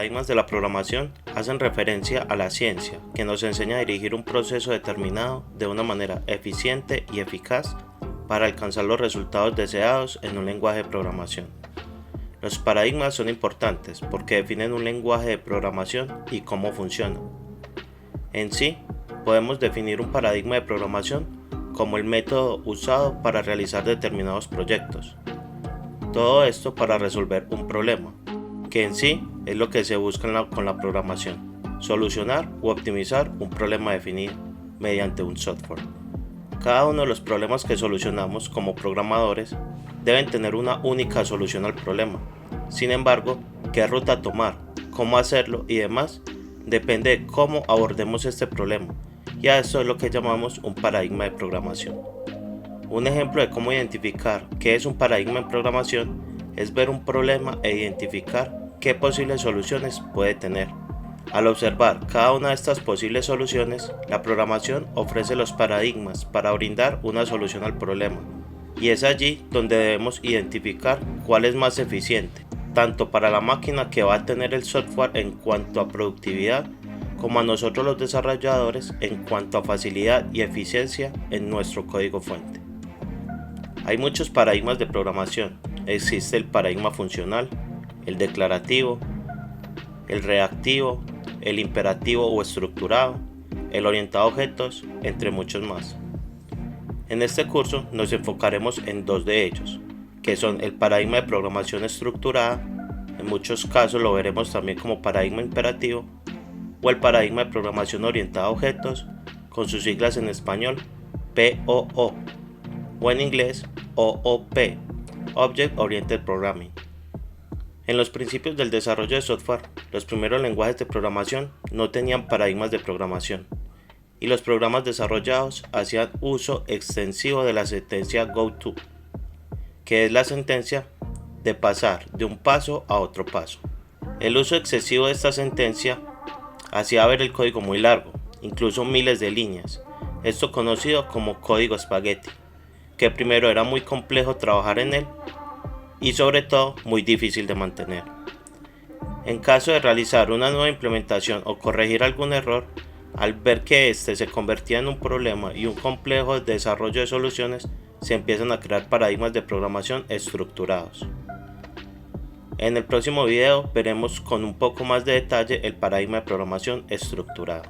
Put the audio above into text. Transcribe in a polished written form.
paradigmas de la programación hacen referencia a la ciencia, que nos enseña a dirigir un proceso determinado de una manera eficiente y eficaz para alcanzar los resultados deseados en un lenguaje de programación. Los paradigmas son importantes porque definen un lenguaje de programación y cómo funciona. En sí, podemos definir un paradigma de programación como el método usado para realizar determinados proyectos. Todo esto para resolver un problema, que en sí es lo que se busca con la programación: solucionar u optimizar un problema definido mediante un software. Cada uno de los problemas que solucionamos como programadores deben tener una única solución al problema. Sin embargo, qué ruta tomar, cómo hacerlo y demás depende de cómo abordemos este problema, y a esto es lo que llamamos un paradigma de programación. Un ejemplo de cómo identificar qué es un paradigma en programación es ver un problema e identificar qué posibles soluciones puede tener. Al observar cada una de estas posibles soluciones, la programación ofrece los paradigmas para brindar una solución al problema, y es allí donde debemos identificar cuál es más eficiente, tanto para la máquina que va a tener el software en cuanto a productividad, como a nosotros los desarrolladores en cuanto a facilidad y eficiencia en nuestro código fuente. Hay muchos paradigmas de programación. Existe el paradigma funcional, el declarativo, el reactivo, el imperativo o estructurado, el orientado a objetos, entre muchos más. En este curso nos enfocaremos en dos de ellos, que son el paradigma de programación estructurada, en muchos casos lo veremos también como paradigma imperativo, o el paradigma de programación orientada a objetos, con sus siglas en español POO, o en inglés OOP, Object Oriented Programming. En los principios del desarrollo de software, los primeros lenguajes de programación no tenían paradigmas de programación, y los programas desarrollados hacían uso extensivo de la sentencia GoTo, que es la sentencia de pasar de un paso a otro paso. El uso excesivo de esta sentencia hacía ver el código muy largo, incluso miles de líneas, esto conocido como código espagueti, que primero era muy complejo trabajar en él y sobre todo muy difícil de mantener. En caso de realizar una nueva implementación o corregir algún error, al ver que este se convertía en un problema y un complejo desarrollo de soluciones, se empiezan a crear paradigmas de programación estructurados. En el próximo video veremos con un poco más de detalle el paradigma de programación estructurado.